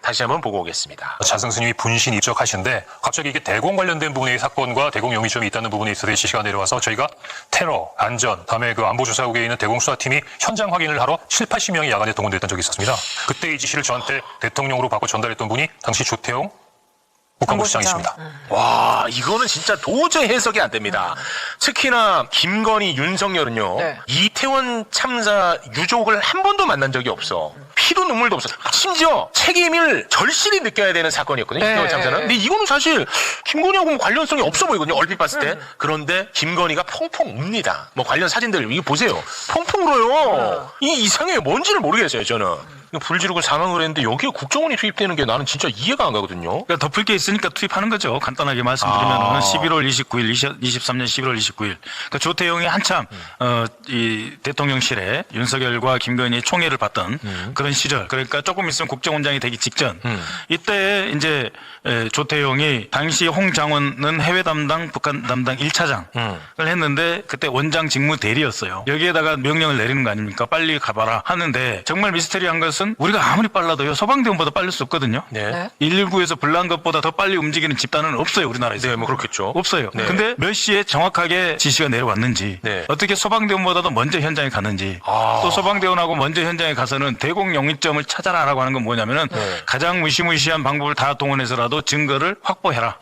다시 한번 보고 오겠습니다. 자승스님이 분신 입적하시는데 갑자기 이게 대공 관련된 부분의 사건과 대공 용의점이 있다는 부분에 있어서 지시가 내려와서 저희가 테러, 안전, 다음에 그 안보조사국에 있는 대공 수사팀이 현장 확인을 하러 70~80명이 야간에 동원됐던 적이 있었습니다. 그때 이 지시를 저한테 대통령으로 받고 전달했던 분이 당시 조태용 국방부시장이십니다. 와, 이거는 진짜 도저히 해석이 안 됩니다. 특히나 김건희, 윤석열은요. 네. 이태원 참사 유족을 한 번도 만난 적이 없어. 피도 눈물도 없어. 심지어 책임을 절실히 느껴야 되는 사건이었거든요. 네. 이태원 참사는. 근데 이거는 사실 김건희하고는 관련성이 없어 보이거든요. 얼핏 봤을 때. 그런데 김건희가 펑펑 웁니다. 뭐 관련 사진들 이거 보세요. 펑펑 울어요. 이 이상해요. 뭔지를 모르겠어요, 저는. 불 지르고 사망을 했는데 여기에 국정원이 투입되는 게 나는 진짜 이해가 안 가거든요. 그러니까 덮을 게 있으니까 투입하는 거죠. 간단하게 말씀드리면 11월 29일, 23년 11월 29일. 그러니까 조태용이 한참 이 대통령실에 윤석열과 김건희의 총애를 받던 그런 시절. 그러니까 조금 있으면 국정원장이 되기 직전. 이때 이제 조태용이 당시 홍장원은 해외 담당, 북한 담당 1차장을 했는데 그때 원장 직무 대리였어요. 여기에다가 명령을 내리는 거 아닙니까? 빨리 가봐라 하는데 정말 미스테리한 것은 우리가 아무리 빨라도요 소방대원보다 빨릴 수 없거든요. 네. 119에서 불난 것보다 더 빨리 움직이는 집단은 없어요, 우리나라에서. 네, 뭐 그렇겠죠. 없어요. 네. 근데 몇 시에 정확하게 지시가 내려왔는지, 네. 어떻게 소방대원보다도 먼저 현장에 갔는지, 또 소방대원하고 먼저 현장에 가서는 대공 용의점을 찾아라라고 하는 건 뭐냐면은 가장 무시무시한 방법을 다 동원해서라도 증거를 확보해라.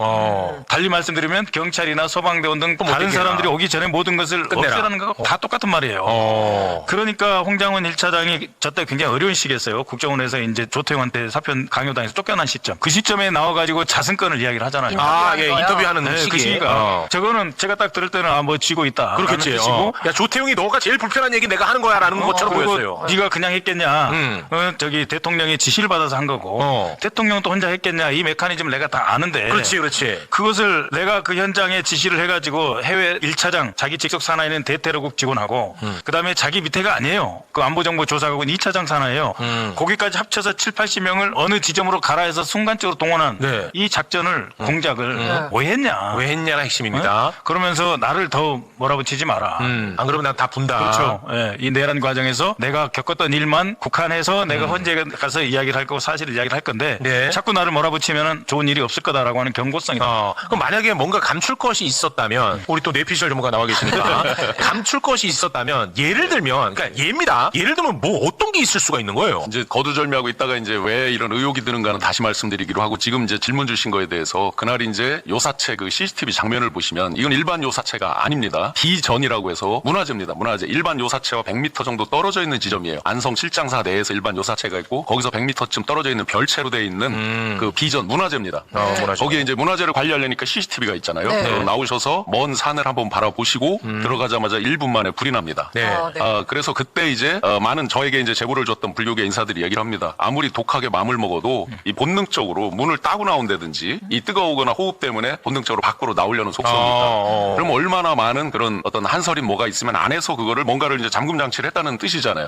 달리 말씀드리면 경찰이나 소방대원 등 다른 사람들이 오기 전에 모든 것을 끝내라. 없애라는 거하고 다 똑같은 말이에요. 그러니까 홍장원 1차장이 저때 굉장히 어려운 시기였어요. 국정원에서 이제 조태용한테 사표 강요당해서 쫓겨난 시점. 그 시점에 나와가지고 자승권을 이야기를 하잖아요. 예, 인터뷰하는 네, 시기에. 그 시기가 저거는 제가 딱 들을 때는 뭐 쥐고 있다. 그렇겠지. 야, 조태용이 너가 제일 불편한 얘기 내가 하는 거야라는 것처럼 보였어요. 네가 그냥 했겠냐? 저기 대통령이 지시를 받아서 한 거고 대통령도 혼자 했겠냐? 이 메커니즘 내가 다 아는데. 그렇지. 그것을 내가 그 현장에 지시를 해가지고 해외 1차장 자기 직속 산하에는 대테러국 직원하고 그다음에 자기 밑에가 아니에요. 그 안보정보조사국은 2차장 산하예요. 거기까지 합쳐서 70~80명을 어느 지점으로 가라 해서 순간적으로 동원한 네. 이 작전을 공작을 왜 했냐? 왜 했냐가 핵심입니다. 그러면서 나를 더 몰아붙이지 마라. 안 그러면 난 다 분다. 그렇죠. 예, 이 내란 과정에서 내가 겪었던 일만 국한해서 내가 헌재에 가서 이야기를 할 거고 사실을 이야기를 할 건데 네. 자꾸 나를 몰아붙이면 좋은 일이 없을 거다라고 하는 경고성이다. 그럼 만약에 뭔가 감출 것이 있었다면 우리 또 뇌피셜 전문가 나와 계시니까 감출 것이 있었다면 예를 들면 그러니까 예입니다. 예를 들면 뭐 어떤 게 있을 수가 있는 거예요. 이제 거두절미하고 있다가 이제 왜 이런 의혹이 드는가는 다시 말씀드리기로 하고 지금 이제 질문 주신 거에 대해서 그날 이제 요사체 그 CCTV 장면을 보시면 이건 일반 요사체가 아닙니다. 비전이라고 해서 문화재입니다. 문화재. 일반 요사체와 100m 정도 떨어져 있는 지점이에요. 안성 실장사 내에서 일반 요사체가 있고 거기서 100m쯤 떨어져 있는 별채로 되어 있는 그 비전 문화재입니다. 문화재. 거기에 이제 문화재를 관리하려니까 CCTV가 있잖아요. 네. 나오셔서 먼 산을 한번 바라보시고 들어가자마자 1분 만에 불이 납니다. 네. 네. 그래서 그때 이제 많은 저에게 이제 제보를 줬던 불교계 인사들이 얘기를 합니다. 아무리 독하게 마음을 먹어도 이 본능적으로 문을 따고 나온다든지 이 뜨거우거나 호흡 때문에 본능적으로 밖으로 나오려는 속성이 있다. 그럼 얼마나 많은 그런 어떤 한설인 뭐가 있으면 안에서 그거를 뭔가를 이제 잠금 장치를 했다는 뜻이잖아요.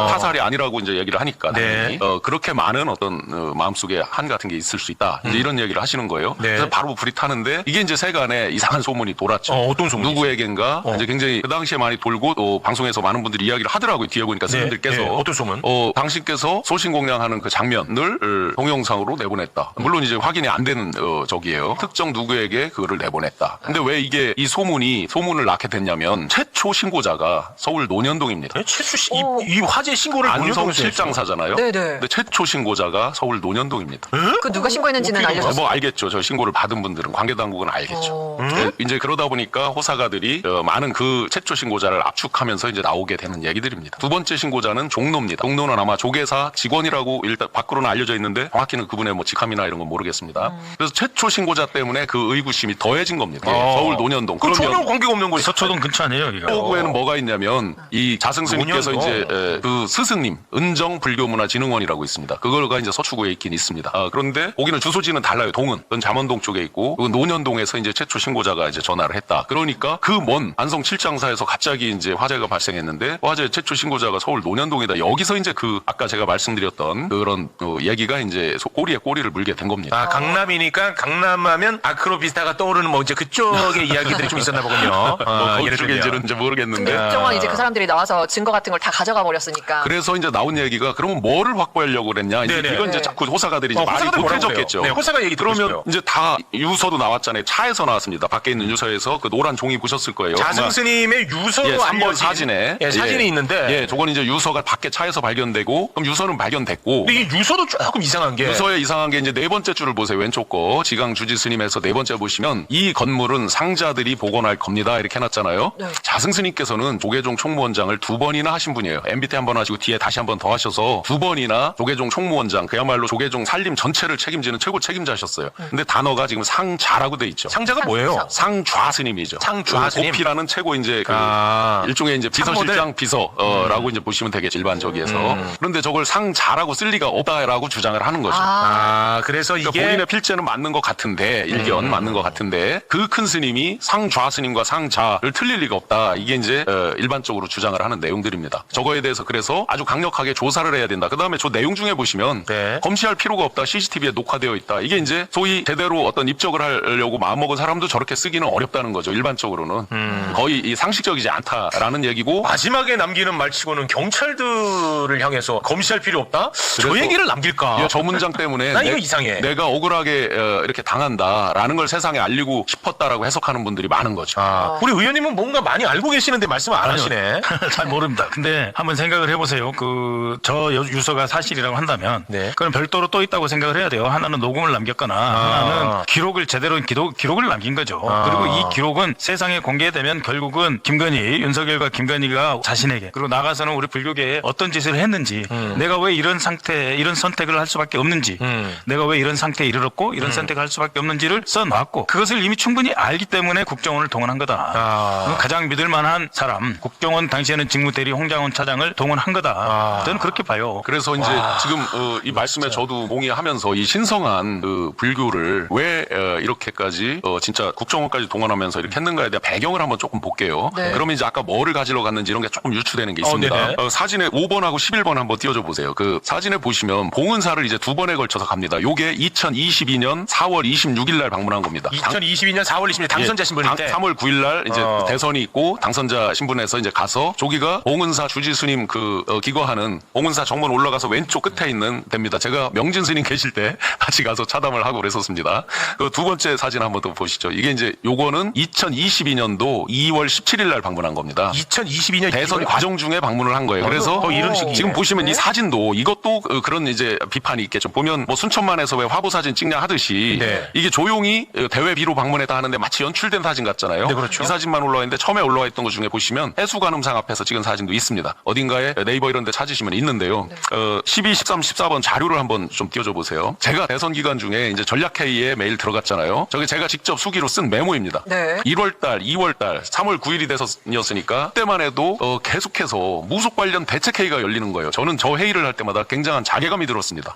타살이 아니라고 이제 얘기를 하니까 네. 그렇게 많은 어떤 마음속에 한 같은 게 있을 수 있다. 이제 이런 얘기를 하시는 거예요. 네. 그래서 바로 불이 타는데 이게 이제 세간에 이상한 소문이 돌았죠. 어떤 소문이죠? 누구에겐가 이제 굉장히 그 당시에 많이 돌고 또 방송에서 많은 분들이 이야기를 하더라고요. 뒤에 보니까 스님들께서 네. 어떤 소문? 당신께서 소신공략하는 그 장면을 동영상으로 내보냈다. 물론 이제 확인이 안 되는 적이에요. 특정 누구에게 그거를 내보냈다. 근데 왜 이게 이 소문을 낳게 됐냐면 최초 신고자가 서울 논현동입니다. 최초 이 화재 신고를 안성 논현동에서 실장사잖아요. 네네. 근데 최초 신고자가 서울 논현동입니다. 그 누가 신고했는지는 알려줬어요. 뭐 알겠죠. 저 신고를 받은 분들은 관계 당국은 알겠죠. 이제 그러다 보니까 호사가들이 많은 그 최초 신고자를 압축하면서 이제 나오게 되는 얘기들입니다. 두 번째 신고자는 종로입니다. 종로는 아마 조계사 직원이라고 일단 밖으로는 알려져 있는데 정확히는 그분의 뭐 직함이나 이런 건 모르겠습니다. 그래서 최초 신고자 때문에 그 의구심이 더해진 겁니다. 서울 논현동. 그 전혀 관계가 없는 거죠. 서초동 근처 아니에요, 여기가? 후에는 뭐가 있냐면 이 자승스님께서 논현동. 이제 그 스승님 은정불교문화진흥원이라고 있습니다. 그거가 이제 서초구에 있긴 있습니다. 그런데 거기는 주소지는 달라요. 동은 그건 잠원동 쪽에 있고 그 논현동에서 이제 최초 신고자가 이제 전화를 했다. 그러니까 그 먼 안성 칠장사에서 갑자기 이제 화재가 발생했는데 화재 최초 신고자가 서울 논현동이다. 여기서 이제 그 아까 제가 제가 말씀드렸던 그런 얘기가 이제 꼬리에 꼬리를 물게 된 겁니다. 아, 강남이니까 강남하면 아크로비스타가 떠오르는 뭐 이제 그쪽의 이야기들이 좀 있었나 보군요. 예를 그쪽에 들면. 이제 모르겠는데. 근데 국정원 이제 그 사람들이 나와서 증거 같은 걸 다 가져가 버렸으니까. 그래서 이제 나온 얘기가 그러면 뭐를 확보하려고 그랬냐. 이제 네네. 이건 이제 네. 자꾸 호사가들이 이제 말이 호사가들 뭐라고 못해졌겠죠. 그래요? 네, 호사가 얘기 듣고 그러면 싶어요. 이제 다 유서도 나왔잖아요. 차에서 나왔습니다. 밖에 있는 유서에서 그 노란 종이 보셨을 거예요. 자승 스님의 유서로 예, 3번 알려진 사진에 사진이 있는데 예, 저건 이제 유서가 밖에 차에서 발견되고 그럼 유서는 발견됐고 근데 이 유서도 조금 이상한 게 유서에 이상한 게 이제 네 번째 줄을 보세요. 왼쪽 거 지강 주지 스님에서 네 번째 보시면 이 건물은 상자들이 복원할 겁니다. 이렇게 해놨잖아요. 네. 자승 스님께서는 조계종 총무원장을 2번이나 하신 분이에요. MBT 한 번 하시고 뒤에 다시 한 번 더 하셔서 2번이나 조계종 총무원장 그야말로 조계종 살림 전체를 책임지는 최고 책임자셨어요. 근데 단어가 지금 상자라고 돼 있죠. 상자가 뭐예요? 상좌 스님이죠. 상좌 스님? 고피라는 최고 이제 그 일종의 이제 참모들? 비서실장 비서라고 이제 보시면 되겠죠. 일반적이어서. 그런데 저걸 상자라고 쓸 리가 없다라고 주장을 하는 거죠. 그래서 그러니까 이게 본인의 필제는 맞는 것 같은데 일견 맞는 것 같은데 그 큰 스님이 상좌 스님과 상자를 틀릴 리가 없다. 이게 이제 일반적으로 주장을 하는 내용들입니다. 저거에 대해서 그래서 아주 강력하게 조사를 해야 된다. 그다음에 저 내용 중에 보시면 네. 검시할 필요가 없다. CCTV에 녹화되어 있다. 이게 이제 소위 제대로 어떤 입적을 하려고 마음먹은 사람도 저렇게 쓰기는 어렵다는 거죠. 일반적으로는 거의 이 상식적이지 않다라는 얘기고 마지막에 남기는 말치고는 경찰들을 향해서 검시할 필요 없다? 저 그래서- 얘기를 남길까? 저 문장 때문에 나 이거 이상해. 내가 억울하게 이렇게 당한다라는 걸 세상에 알리고 싶었다라고 해석하는 분들이 많은 거죠. 우리 의원님은 뭔가 많이 알고 계시는데 말씀을 안 하시네. 잘 모릅니다. 근데 한번 생각을 해보세요. 저 유서가 사실이라고 한다면, 네. 그럼 별도로 또 있다고 생각을 해야 돼요. 하나는 녹음을 남겼거나, 하나는 기록을 제대로 기록을 남긴 거죠. 그리고 이 기록은 세상에 공개되면 결국은 윤석열과 김건희가 자신에게, 그리고 나가서는 우리 불교계에 어떤 짓을 했는지, 내가 왜 이런 선택을 할 수밖에 없는지, 내가 왜 이런 상태에 이르렀고 이런 선택을 할 수밖에 없는지를 써놨고, 그것을 이미 충분히 알기 때문에 국정원을 동원한 거다. 가장 믿을 만한 사람, 국정원 당시에는 직무대리 홍장원 차장을 동원한 거다. 저는 그렇게 봐요. 그래서 이제 지금 이 말씀에 저도 동의하면서 이 신성한 그 불교를 왜 이렇게까지 진짜 국정원까지 동원하면서 이렇게 했는가에 대한 배경을 한번 조금 볼게요. 네. 그러면 이제 아까 뭐를 가지러 갔는지 이런 게 조금 유추되는 게 있습니다. 네네. 사진에 5번하고 11번 한번 띄워줘 보세요. 그 사진에 보시면 봉은사를 이제 2번에 걸쳐서 갑니다. 요게 2022년 4월 26일 날 방문한 겁니다. 2022년 4월 20일 당선자 신분일 때 3월 9일 날 이제 대선이 있고 당선자 신분에서 이제 가서 저기가 봉은사 주지 스님 기거하는 봉은사 정문 올라가서 왼쪽 끝에 있는 데입니다. 제가 명진 스님 계실 때 같이 가서 차담을 하고 그랬었습니다. 그 두 번째 사진 한번 더 보시죠. 이게 이제 요거는 2022년도 2월 17일 날 방문한 겁니다. 2022년 대선 과정 중에 방문을 한 거예요. 그래서 이런 식이네. 지금 보시면 이 사진도 이것도 그런 이제 비판이 있겠죠. 보면 뭐 순천만에서 왜 화보 사진 찍냐 하듯이 네. 이게 조용히 대외비로 방문했다 하는데 마치 연출된 사진 같잖아요. 네, 그렇죠. 이 사진만 올라와 있는데 처음에 올라와 있던 것 중에 보시면 해수관음상 앞에서 찍은 사진도 있습니다. 어딘가에 네이버 이런 데 찾으시면 있는데요. 12, 13, 14번 자료를 한번 좀 띄워줘 보세요. 제가 대선 기간 중에 이제 전략회의에 매일 들어갔잖아요. 저게 제가 직접 수기로 쓴 메모입니다. 네. 1월달, 2월달, 3월 9일이 돼서였으니까 그때만 해도 계속해서 무속 관련 대책회의가 열리는 거예요. 저는 저 회의를 할 때마다 굉장한 자괴감이 들었습니다.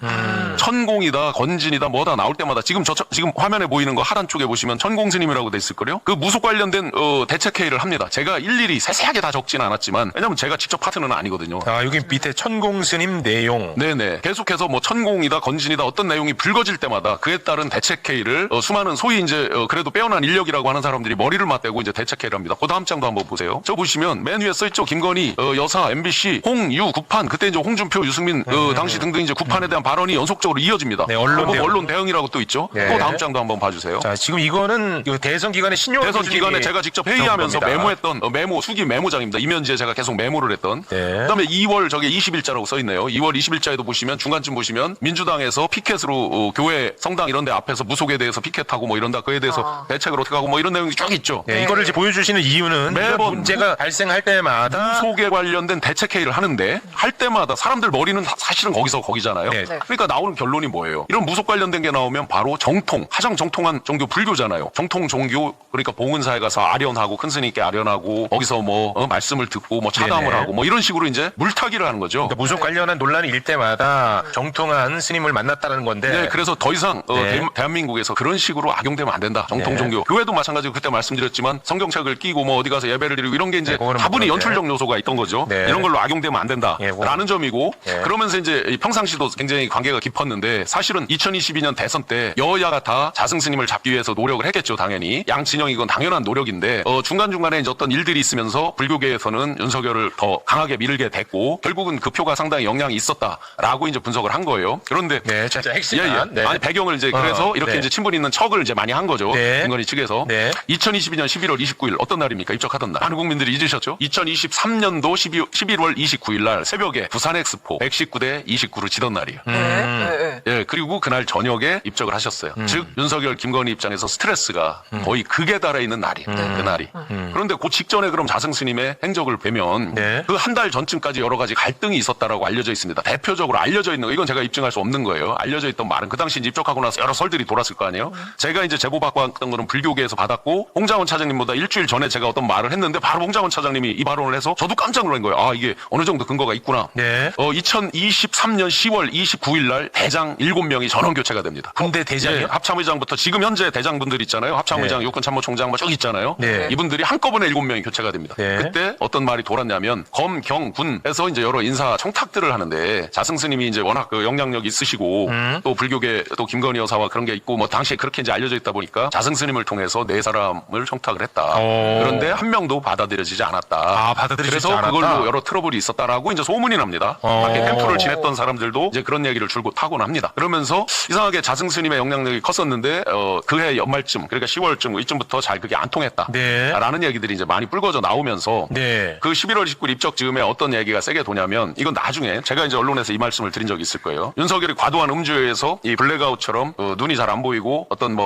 천공이다, 건진이다, 뭐다 나올 때마다 지금 지금 화면에 보이는 거 하단 쪽에 보시면 천공스님이라고 돼 있을 거요. 그 무속 관련된 대책회의를 합니다. 제가 일일이 세세하게 다 적지는 않았지만 왜냐면 제가 직접 파트너는 아니거든요. 여기 밑에 천공스님 내용. 네네. 계속해서 뭐 천공이다, 건진이다 어떤 내용이 불거질 때마다 그에 따른 대책회의를 수많은 소위 이제 그래도 빼어난 인력이라고 하는 사람들이 머리를 맞대고 이제 대책회의를 합니다. 그 다음 장도 한번 보세요. 저 보시면 맨 위에 써있죠. 김건희, 여사, MBC, 홍유, 국판 그때 이제 홍준표, 유승민 당시 등등 이제 국판에 대한 발언이 연속적으로 이어집니다. 네, 언론 대응. 언론 대응이라고 또 있죠. 네. 그 다음 장도 한번 봐주세요. 자, 지금 이거는 대선 기간에 신용 대선 기간에 제가 직접 회의하면서 겁니다. 메모했던 수기 메모장입니다. 이면지에 제가 계속 메모를 했던. 네. 그다음에 2월 저게 20일자라고 써 있네요. 2월 20일자에도 보시면 중간쯤 보시면 민주당에서 피켓으로 교회 성당 이런 데 앞에서 무속에 대해서 피켓하고 뭐 이런다 그에 대해서 대책을 어떻게 하고 뭐 이런 내용이 쭉 있죠. 네, 이거를 이제 보여주시는 이유는 매번 이런 문제가 발생할 때마다 무속에 관련된 대책회의를 하는데 할 때마다 사람들 머리는 사실은 거기잖아요. 네. 그러니까 나오는 결론이 뭐예요? 이런 무속 관련된 게 나오면 바로 정통, 가장 정통한 종교 불교잖아요. 정통 종교 그러니까 봉은사에 가서 아련하고 큰 스님께 아련하고 거기서 뭐 말씀을 듣고 뭐 차담을 네네. 하고 뭐 이런 식으로 이제 물타기를 하는 거죠. 그러니까 무속 관련한 논란이 일 때마다 정통한 스님을 만났다는 건데. 네, 그래서 더 이상 네. 대한민국에서 그런 식으로 악용되면 안 된다. 정통 네. 종교. 교회도 마찬가지로 그때 말씀드렸지만 성경책을 끼고 뭐 어디 가서 예배를 드리고 이런 게 이제 네, 그거는 다분히 뭐 연출적 요소가 있던 거죠. 네. 이런 걸로 악용되면 안 된다. 예, 그거는. 라는 점이고 그리고 네. 그러면서 이제 이 평상시도 굉장히 관계가 깊었는데 사실은 2022년 대선 때 여야가 다 자승스님을 잡기 위해서 노력을 했겠죠. 당연히 양 진영이 이건 당연한 노력인데 중간중간에 이제 어떤 일들이 있으면서 불교계에서는 윤석열을 더 강하게 밀게 됐고 결국은 그 표가 상당히 영향이 있었다라고 이제 분석을 한 거예요. 그런데 네, 자, 예, 핵심만. 예. 네. 아니 배경을 이제 그래서 이렇게 네. 이제 친분 있는 척을 이제 많이 한 거죠. 네. 김건희 측에서 네. 2022년 11월 29일 어떤 날입니까? 입적하던 날. 많은 국민들이 잊으셨죠? 2023년도 11월 29일 날 새벽에 부산 엑스포 119대 29로 지던 날이에요. 네. 예, 그리고 그날 저녁에 입적을 하셨어요. 즉 윤석열, 김건희 입장에서 스트레스가 거의 극에 달해 있는 날이에요. 그날이. 그런데 그 직전에 그럼 자승스님의 행적을 보면 네. 그 한 달 전쯤까지 여러 가지 갈등이 있었다라고 알려져 있습니다. 대표적으로 알려져 있는 거 이건 제가 입증할 수 없는 거예요. 알려져 있던 말은 그 당시 이제 입적하고 나서 여러 설들이 돌았을 거 아니에요. 제가 이제 제보받고 왔던 거는 불교계에서 받았고 홍장원 차장님보다 일주일 전에 제가 어떤 말을 했는데 바로 홍장원 차장님이 이 발언을 해서 저도 깜짝 놀란 거예요. 아 이게 어느 정도 근거가 있구나. 네. 2023년 10월 29일 날 대장 7명이 전원 교체가 됩니다. 군대 대장이요? 예, 합참의장부터 지금 현재 대장분들 있잖아요. 합참의장, 네. 육군참모총장 뭐 쭉 있잖아요. 네. 이분들이 한꺼번에 7명이 교체가 됩니다. 네. 그때 어떤 말이 돌았냐면 검, 경, 군에서 이제 여러 인사 청탁들을 하는데 자승스님이 이제 워낙 그 영향력이 있으시고 또 불교계 또 김건희 여사와 그런 게 있고 뭐 당시에 그렇게 이제 알려져 있다 보니까 자승스님을 통해서 4사람을 청탁을 했다. 그런데 한 명도 받아들여지지 않았다. 아, 받아들여지지 그래서 않았다. 그걸로 여러 트러블이 있었다라고 이제 소문이 납니다. 밖에 캠프를 지냈던 사람들도 이제 그런 얘기를 줄곧 하곤 합니다. 그러면서 이상하게 자승스님의 영향력이 컸었는데 그해 연말쯤 그러니까 10월쯤 이쯤부터 잘 그게 안 통했다. 네. 라는 얘기들이 이제 많이 불거져 나오면서 네. 그 11월 29일 입적 즈음에 어떤 얘기가 세게 도냐면 이건 나중에 제가 이제 언론에서 이 말씀을 드린 적이 있을 거예요. 윤석열이 과도한 음주에서 이 블랙아웃처럼 눈이 잘 안 보이고 어떤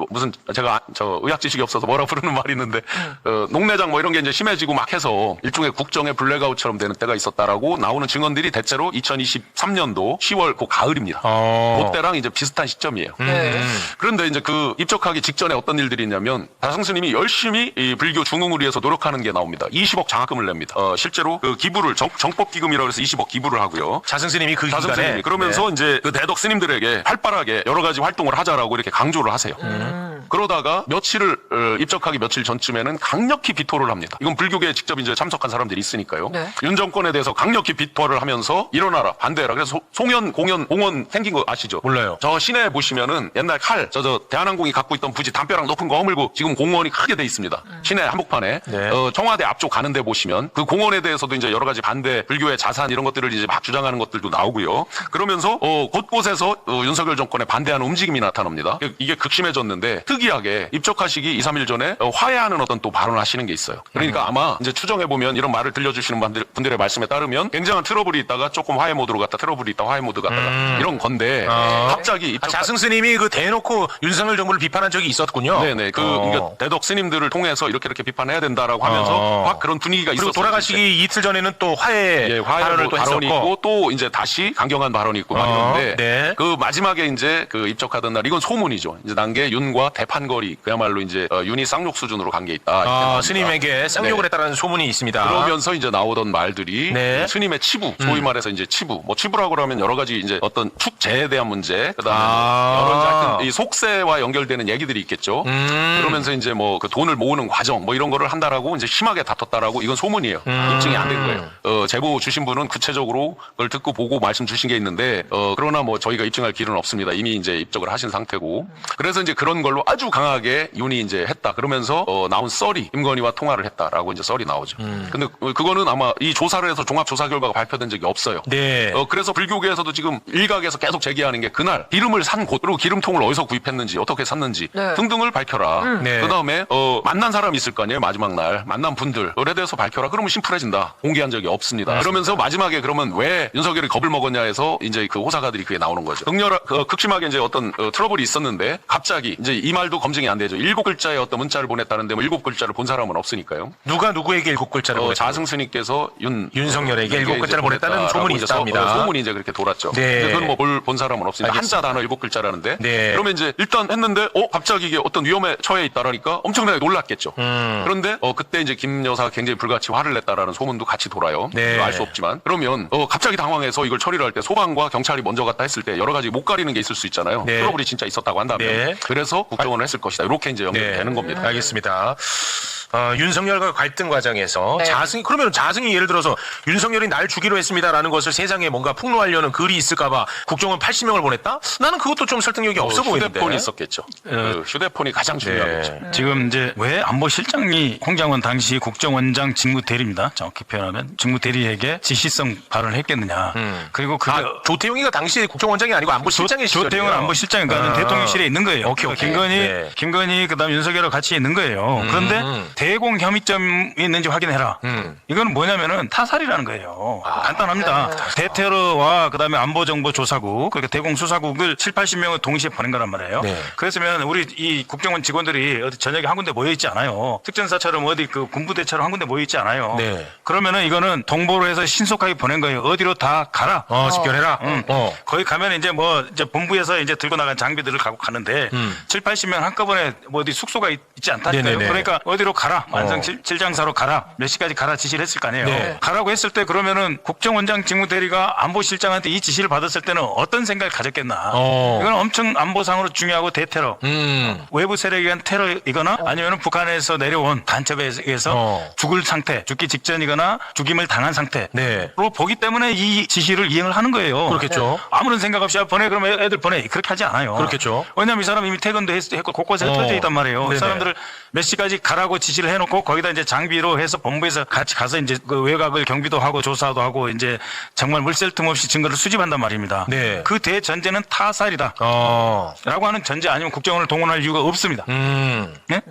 무슨 제가 저 의학 지식이 없어서 뭐라 부르는 말이 있는데 녹내장 뭐 이런 게 이제 심해지고 막 해서 일종의 국정의 블랙아웃처럼 되는 때가 있었다라고 나오는 증언들이 대체로 2023년도 10월 그 가을입니다. 그때랑 이제 비슷한 시점이에요. 네. 그런데 이제 그 입적하기 직전에 어떤 일들이 있냐면 자승스님이 열심히 이 불교 중흥을 위해서 노력하는 게 나옵니다. 20억 장학금을 냅니다. 실제로 그 기부를 정법기금이라고 해서 20억 기부를 하고요. 자승스님이 그 기간에 자승스님이 그러면서 이제 그 대덕 스님들에게 활발하게 여러 가지 활동을 하자라고 이렇게 강조를 하세요. 그러다가 입적하기 며칠 전쯤에는 강력히 비토를 합니다. 이건 불교계에 직접 이제 참석한 사람들이 있으니까요. 네. 윤 정권에 대해서 강력히 비토를 하면서 일어나라 반대해라. 그래서 송현 공원 생긴 거 아시죠? 몰라요. 저 시내에 보시면은 옛날 칼 저 대한항공이 갖고 있던 부지 담벼락 높은 거 허물고 지금 공원이 크게 돼 있습니다. 시내 한복판에 네. 청와대 앞쪽 가는데 보시면 그 공원에 대해서도 이제 여러 가지 반대 불교의 자산 이런 것들을 이제 막 주장하는 것들도 나오고요. 그러면서 곳곳에서 윤석열 정권에 반대하는 움직임이 나타납니다. 이게 극심해졌는데 특이하게 입적하시기 2, 3일 전에 화해하는 어떤 또 발언을 하시는 게 있어요. 그러니까 아마 이제 추정해 보면 이런 말을 들려주시는 분들의 말씀에 따르면 굉장한 트러블이 있다가 조금 화해 모드로 갔다 트러블이 있다 화해 모드 갔다가 이런 건데 갑자기 자승스님이 그 대놓고 윤석열 정부를 비판한 적이 있었군요. 네네 이게 대덕 스님들을 통해서 이렇게 비판해야 된다라고 하면서 막 그런 분위기가 그리고 있었어요. 돌아가시기 이틀 전에는 또 화해 발언을 또 발언이 했었고. 있고 또 이제 다시 강경한 발언이 있고 막 이런데 네. 그 마지막에 이제 그 입적하던 날 이건 소문이죠. 이제 난게 윤과 대판거리 그야말로 이제 윤이 쌍욕 수준으로 간 게 있다. 이렇게 나옵니다. 스님에게 쌍욕을 네. 했다는 소문이 있습니다. 그러면서 이제 나오던 말들이 네. 스님의 치부, 소위 말해서 이제 치부, 뭐 치부라고 하면 여러 가지 이제 어떤 축제에 대한 문제, 그다음에 여러 이제 하여튼 이 속세와 연결되는 얘기들이 있겠죠. 그러면서 이제 뭐 그 돈을 모으는 과정, 뭐 이런 거를 한다라고 이제 심하게 다퉜다라고 이건 소문이에요. 입증이 안 된 거예요. 제보 주신 분은 구체적으로 그걸 듣고 보고 말씀 주신 게 있는데 그러나 뭐 저희가 입증할 길은 없습니다. 이미 이제 입적을 하신 상태고. 그래서 이제 그런 걸로 아주 강하게 윤이 이제 했다. 그러면서 나온 썰이 김건희와 통화를 했다라고 이제 썰이 나오죠. 근데 그거는 아마 이 조사를 해서 종합 조사 결과가 발표된 적이 없어요. 네. 그래서 불교계에서도 지금 일각에서 계속 제기하는 게 그날 기름을 산 곳, 그리고 기름통을 어디서 구입했는지, 어떻게 샀는지 네. 등등을 밝혀라. 네. 그다음에 만난 사람이 있을 거 아니에요. 마지막 날 만난 분들에 대해서 밝혀라. 그러면 심플해진다. 공개한 적이 없습니다. 그러면서 마지막에 그러면 왜 윤석열이 겁을 먹었냐 해서 이제 그 호사가들이 그게 나오는 거죠. 극심하게 이제 어떤 트러블이 있었는데 갑자기 이제 이 말도 검증이 안 되죠. 7글자의 어떤 문자를 보냈다는데 뭐 7글자를 본 사람은 없으니까요. 누가 누구에게 7글자를 보냈다? 자승스님께서 윤석열에게 7글자를 보냈다는 소문이 있답니다. 소문이 이제 그렇게 돌았죠. 네. 근데 그건 뭐 본 사람은 없으니까 알겠습니다. 한자 단어 7글자라는데. 네. 그러면 이제 일단 했는데 갑자기 이게 어떤 위험에 처해 있다라니까 엄청나게 놀랐겠죠. 그런데 그때 이제 김 여사가 굉장히 불같이 화를 냈다라는 소문도 같이 돌아요. 네. 알 수 없지만. 그러면 갑자기 당황해서 이걸 처리를 할 때 소방과 경찰이 먼저 갔다 했을 때 여러 가지 못 가리는 게 있을 수 있잖아요. 네. 트러블이 진짜 있었다고 한다면. 네. 그래서 국정원을 했을 것이다. 이렇게 이제 연결되는 겁니다. 알겠습니다. 윤석열과 갈등 과정에서 네. 그러면 자승이 예를 들어서 윤석열이 날 주기로 했습니다라는 것을 세상에 뭔가 폭로하려는 글이 있을까봐 국정원 80명을 보냈다? 나는 그것도 좀 설득력이 없어 보이는데. 휴대폰이 있었겠죠. 그 휴대폰이 가장 중요하겠죠. 지금 이제 왜 안보실장이 홍장원 당시 국정원장 직무대리입니다. 정확히 표현하면 직무대리에게 지시성 발언을 했겠느냐. 그리고 그게 조태용이가 당시 국정원장이 아니고 안보실장의 시절이에요. 조태용은 안보실장이니까 대통령실에 있는 거예요. 오케이. 김건희 그다음 윤석열과 같이 있는 거예요. 그런데 대공 혐의점이 있는지 확인해라. 이거는 뭐냐면은 타살이라는 거예요. 간단합니다. 대테러와 그다음에 안보정보조사국 그러니까 대공수사국을 7, 80명을 동시에 보낸 거란 말이에요. 네. 그랬으면 우리 이 국정원 직원들이 어디 저녁에 한 군데 모여 있지 않아요. 특전사처럼 어디 그 군부대처럼 한 군데 모여 있지 않아요. 네. 그러면은 이거는 동보로 해서 신속하게 보낸 거예요. 어디로 다 가라. 집결해라. 거기 가면 이제 이제 본부에서 이제 들고 나간 장비들을 갖고 가는데 7, 80명 한꺼번에 뭐 어디 숙소가 있지 않다니까요. 네네네. 그러니까 어디로 가라. 만성 칠장사로 가라. 몇 시까지 가라 지시를 했을 거 아니에요. 네. 가라고 했을 때 그러면은 국정원장 직무대리가 안보실장한테 이 지시를 받았을 때는 어떤 생각을 가졌겠나. 이건 엄청 안보상으로 중요하고 대테러. 외부 세력에 의한 테러이거나 아니면 북한에서 내려온 간첩에 의해서 죽을 상태, 죽기 직전이거나 죽임을 당한 상태로 네. 보기 때문에 이 지시를 이행을 하는 거예요. 그렇겠죠. 아무런 생각 없이 보내 그러면 애들 보내 그렇게 하지 않아요. 그렇겠죠. 왜냐하면 이 사람 이미 퇴근도 했고 곳곳에 흩어져 있단 말이에요. 네네. 이 사람들을 몇 시까지 가라고 지시를 해놓고 거기다 이제 장비로 해서 본부에서 같이 가서 이제 그 외곽을 경비도 하고 조사도 하고 이제 정말 물샐 틈 없이 증거를 수집한단 말입니다. 네. 그 대전제는 타살이다. 라고 하는 전제 아니면 국정원을 동원할 이유가 없습니다. 네?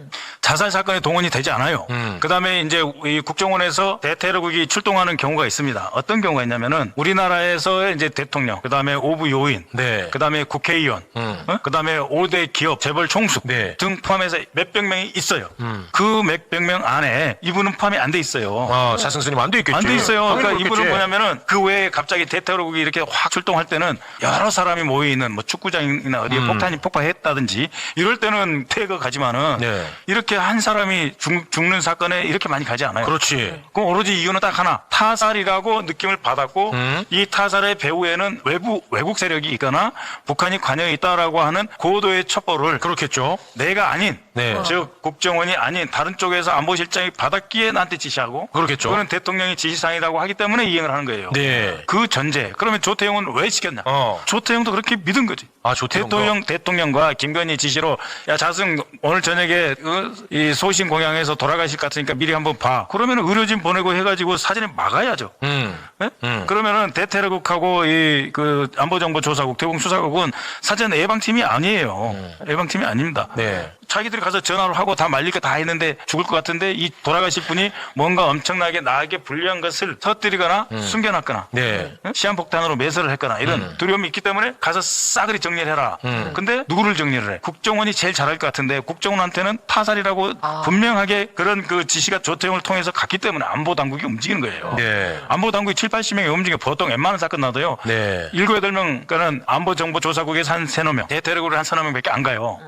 자살 사건에 동원이 되지 않아요. 그다음에 이제 이 국정원에서 대테러국이 출동하는 경우가 있습니다. 어떤 경우가 있냐면은 우리나라에서 이제 대통령, 그다음에 오부 요인, 네. 그다음에 국회의원, 그다음에 5대 기업 재벌 총수 네. 등 포함해서 몇백 명이 있어요. 그 몇백 명 안에 이분은 포함이 안 돼 있어요. 자승스님 안 돼 있겠죠. 안 돼 있어요. 그러니까 당연히 이분은 그렇겠지. 뭐냐면은 그 외에 갑자기 대테러국이 이렇게 확 출동할 때는 여러 사람이 모여 있는 뭐 축구장이나 어디에 폭탄이 폭파했다든지 이럴 때는 퇴거 가지만은 네. 이렇게 한 사람이 죽는 사건에 이렇게 많이 가지 않아요. 그렇지. 그럼 오로지 이유는 딱 하나. 타살이라고 느낌을 받았고 이 타살의 배후에는 외국 세력이 있거나 북한이 관여해 있다라고 하는 고도의 첩보를 그렇겠죠. 내가 아닌 네. 즉 국정원이 아닌 다른 쪽에서 안보실장이 받았기에 나한테 지시하고 그렇겠죠. 그거는 대통령이 지시사항이라고 하기 때문에 이행을 하는 거예요. 네. 그 전제. 그러면 조태용은 왜 시켰냐? 조태용도 그렇게 믿은 거지. 조태용도? 대통령과 김건희 지시로 야 자승 오늘 저녁에 이 소신 공양에서 돌아가실 것 같으니까 미리 한번 봐. 그러면 의료진 보내고 해가지고 사진에 막아야죠. 네? 그러면은 대테러국하고 이 그 안보정보조사국 대공수사국은 사전 예방팀이 아니에요. 예방팀이 아닙니다. 네. 자기들이 가서 전화를 하고 다 말릴 거 다 했는데 죽을 것 같은데 이 돌아가실 분이 뭔가 엄청나게 나에게 불리한 것을 터뜨리거나 숨겨놨거나 네. 시한폭탄으로 매설을 했거나 이런 두려움이 있기 때문에 가서 싸그리 정리를 해라. 근데 누구를 정리를 해? 국정원이 제일 잘할 것 같은데 국정원한테는 타살이라고 분명하게 그런 그 지시가 조태용을 통해서 갔기 때문에 안보당국이 움직이는 거예요. 네. 안보당국이 7, 80명이 움직여 보통 웬만한 사건 나도요. 네. 7, 8명, 그러니까 안보정보조사국에서 한 3, 4명, 대테러국을 한 3, 4명밖에 안 가요.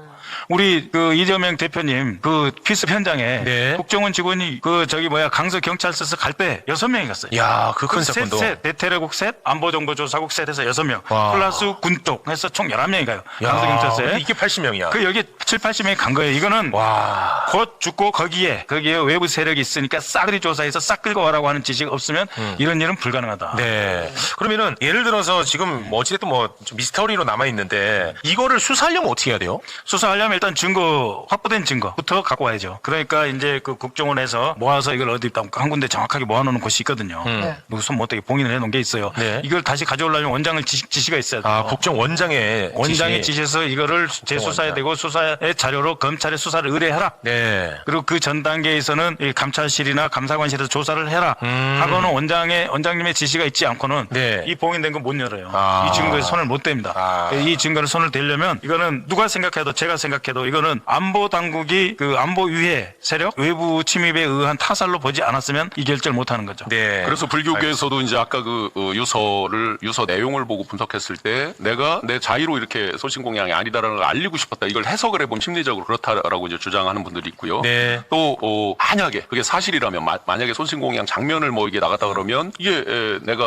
우리 그 이재명 대표님 그 필습 현장에 네. 국정원 직원이 그 강서 경찰서에서 갈 때 6명이 갔어요. 야, 그 큰 사건도. 셋, 대테러국 셋, 안보정보조사국 셋에서 6명, 와. 플러스 군쪽 해서 총 11명이 가요. 강서 경찰서에. 이게 80명이야. 그 여기 7, 80명이 간 거예요. 이거는 와. 곧 죽고 거기에 외부 세력이 있으니까 싸그리 조사해서 싹 끌고 와라고 하는 지시가 없으면 이런 일은 불가능하다. 네. 그러면은 예를 들어서 지금 뭐 어찌됐든 뭐 좀 미스터리로 남아 있는데 이거를 수사하려면 어떻게 해야 돼요? 수사하려면 일단 확보된 증거부터 갖고 와야죠. 그러니까 이제 그 국정원에서 모아서 이걸 어디 한 군데 정확하게 모아놓는 곳이 있거든요. 뭐 손 못대게 봉인을 해놓은 게 있어요. 네. 이걸 다시 가져오려면 원장을 지시가 있어야 돼요. 국정원장의 원장의 지시. 지시해서 이거를 재수사해야 되고 수사의 자료로 검찰에 수사를 의뢰하라. 네. 그리고 그 전 단계에서는 이 감찰실이나 감사관실에서 조사를 해라. 하고는 원장님의 지시가 있지 않고는 네. 이 봉인된 거 못 열어요. 이 증거에 손을 못 댑니다. 이 증거를 손을 대려면 이거는 누가 생각해도 제가 생각해도 이거는 안보 당국이 그 안보 위해 세력 외부 침입에 의한 타살로 보지 않았으면 이 결정을 못 하는 거죠. 네. 그래서 불교계에서도 이제 아까 그 유서 내용을 보고 분석했을 때 내가 내 자의로 이렇게 소신 공양이 아니다라는 걸 알리고 싶었다. 이걸 해석을 생각을 해보면 심리적으로 그렇다라고 이제 주장하는 분들이 있고요. 네. 또 만약에 그게 사실이라면 만약에 손신공양 장면을 뭐 이게 나갔다 그러면 이게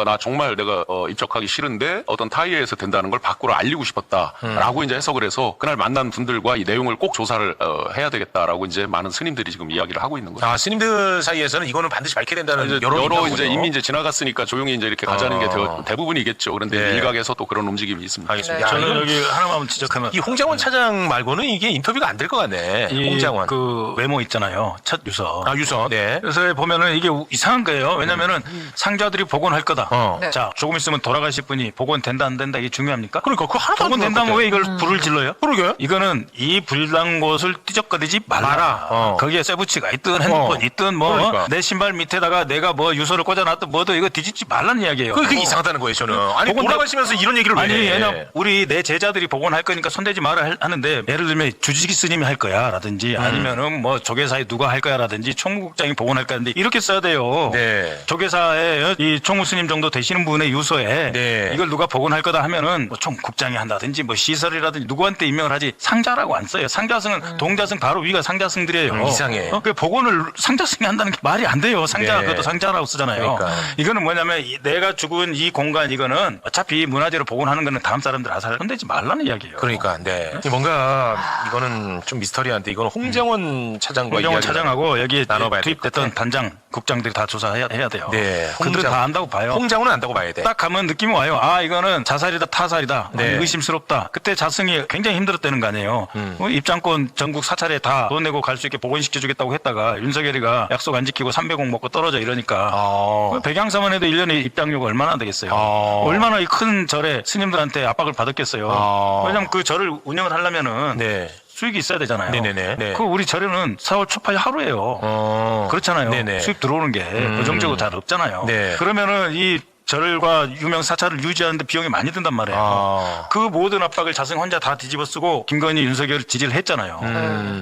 나 정말 내가 입적하기 싫은데 어떤 타이에서 된다는 걸 밖으로 알리고 싶었다라고 이제 해석을 해서 그날 만난 분들과 이 내용을 꼭 조사를 해야 되겠다라고 이제 많은 스님들이 지금 이야기를 하고 있는 거예요. 아, 스님들 사이에서는 이거는 반드시 밝혀야 된다는 이제 여론이 여러 있다고요? 이제 이미 이제 지나갔으니까 조용히 이제 이렇게 가자는 게 대부분이겠죠. 그런데 네. 일각에서 또 그런 움직임이 있습니다. 알겠습니다. 네. 야, 저는 이건 여기 하나만 지적하면 이 홍장원 차장 말고는 이게 인터뷰가 안 될 것 같네. 홍장원. 그 외모 있잖아요. 첫 유서. 아, 유서. 네. 그래서 보면은 이게 이상한 거예요. 왜냐면은 상자들이 복원할 거다. 네. 자, 조금 있으면 돌아가실 분이 복원된다 안 된다 이게 중요합니까? 그러니까 그거 하나도 안 복원된다면 왜 이걸 불을 질러요? 그러게. 이거는 이 불난 곳을 띠적거리지 말라. 거기에 세부치가 있든 핸드폰 있든 뭐 그러니까. 내 신발 밑에다가 내가 뭐 유서를 꽂아놨든 뭐도 이거 뒤집지 말라는 이야기예요. 그게 이상하다는 거예요, 저는. 아니, 복원 돌아가시면서 이런 얘기를 왜 아니, 해? 왜냐 우리 내 제자들이 복원할 거니까 손대지 마라 하는데 예를 들면 주지기 스님이 할 거야라든지 아니면은 뭐 조계사에 누가 할 거야라든지 총무국장이 복원할 거야인데 이렇게 써야 돼요. 네. 조계사에 이 총무 스님 정도 되시는 분의 유서에 네. 이걸 누가 복원할 거다 하면은 뭐 총국장이 한다든지 뭐 시설이라든지 누구한테 임명을 하지 상자라고 안 써요. 상자승은 동자승 바로 위가 상자승들이에요. 이상해. 그 복원을 상자승이 한다는 게 말이 안 돼요. 상자 네. 그것도 상자라고 쓰잖아요. 그러니까. 이거는 뭐냐면 내가 죽은 이 공간 이거는 어차피 문화재로 복원하는 거는 다음 사람들 아살 손대지 말라는 이야기예요. 그러니까, 네. 뭔가, 이거는 좀 미스터리한데, 이거는 홍장원 차장과 홍정원 이야기를 차장하고 여기에 나눠봐야 될것 투입됐던 같아. 단장, 국장들이 다 조사해야 돼요. 네. 그들은 다 안다고 봐요. 홍장원은 안다고 봐야 돼. 딱 가면 느낌이 와요. 아, 이거는 자살이다, 타살이다. 네. 아니, 의심스럽다. 그때 자승이 굉장히 힘들었다는 거 아니에요. 입장권 전국 사찰에 다 돈 내고 갈 수 있게 복원시켜주겠다고 했다가 윤석열이가 약속 안 지키고 300억 먹고 떨어져 이러니까 백양사만 해도 1년에 입장료가 얼마나 되겠어요. 얼마나 이 큰 절에 스님들한테 압박을 받았겠어요. 왜냐하면 그 절을 운영을 하려면은 네. 수익이 있어야 되잖아요. 네네네. 네. 그 우리 절에는 4월 초파일 하루예요. 그렇잖아요. 네네. 수익 들어오는 게 고정적으로 잘 없잖아요. 네. 그러면은 이 절과 유명 사찰을 유지하는데 비용이 많이 든단 말이에요. 그 모든 압박을 자승 혼자 다 뒤집어 쓰고 김건희, 윤석열을 지지를 했잖아요.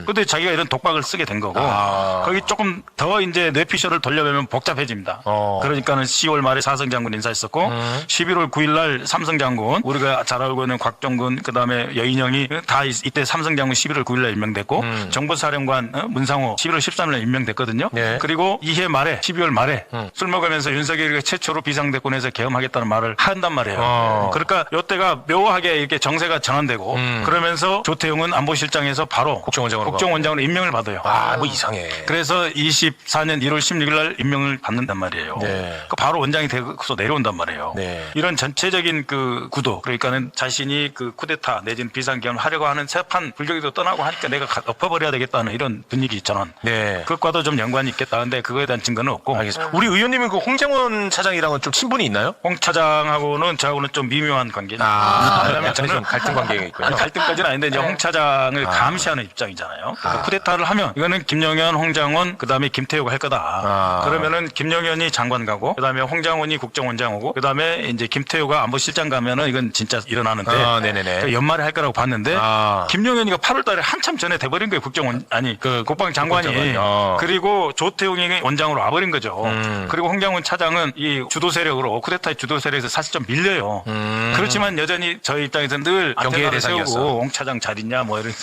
근데 자기가 이런 독박을 쓰게 된 거고 거기 조금 더 이제 뇌피셜을 돌려보면 복잡해집니다. 그러니까는 10월 말에 사성 장군 인사했었고 11월 9일 날 삼성 장군 우리가 잘 알고 있는 곽정근 그다음에 여인영이 다 이때 삼성 장군 11월 9일 날 임명됐고 정보사령관 문상호 11월 13일 날 임명됐거든요. 네. 그리고 이해 말에 12월 말에 술 먹으면서 윤석열이가 최초로 비상대권에서 계엄하겠다는 말을 한단 말이에요. 그러니까 이때가 묘하게 이렇게 정세가 전환되고 그러면서 조태용은 안보실장에서 바로 국정원장으로 임명을 받아요. 아, 뭐 이상해. 그래서 24년 1월 16일 날 임명을 받는단 말이에요. 네. 그 바로 원장이 되고서 내려온단 말이에요. 네. 이런 전체적인 그 구도, 그러니까는 자신이 그 쿠데타 내지는 비상계엄을 하려고 하는 세판 불격이도 떠나고 하니까 내가 엎어버려야 되겠다는 이런 분위기 있잖아. 네. 그것과도 좀 연관이 있겠다. 근데 그거에 대한 증거는 없고. 알겠습니다. 우리 의원님은 그 홍장원 차장이랑은 좀 친분이 있나요? 홍 차장하고는 저하고는 좀 미묘한 관계죠. 왜냐면 저는 좀 갈등 관계가 있군요. 아니, 갈등까지는 아닌데 이제 홍 차장을 감시하는 입장이잖아요. 그러니까 쿠데타를 하면 이거는 김영현, 홍장원, 그다음에 김태호가 할 거다. 그러면은 김영현이 장관 가고 그다음에 홍장원이 국정원장 오고 그다음에 이제 김태호가 안보실장 가면은 이건 진짜 일어나는데 네네네. 연말에 할 거라고 봤는데 김영현이가 8월달에 한참 전에 돼버린 거예요. 그 국방장관이. 그리고 조태용이 원장으로 와버린 거죠. 그리고 홍장원 차장은 이 주도 세력으로 쿠데타의 주도 세력에서 사실 좀 밀려요. 그렇지만 여전히 저희 입장에서는 늘 경계의 안테나를 대상이었어. 세우고 홍 차장 잘 있냐 뭐 이런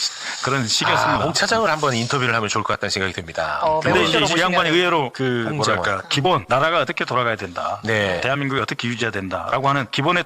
그런 식이었습니다. 홍 차장을 한번 인터뷰를 하면 좋을 것 같다는 생각이 듭니다. 근데 이제 매우 이 양반이 의외로 홍장원. 기본 나라가 어떻게 돌아가야 된다. 네. 대한민국이 어떻게 유지해야 된다라고 하는 기본의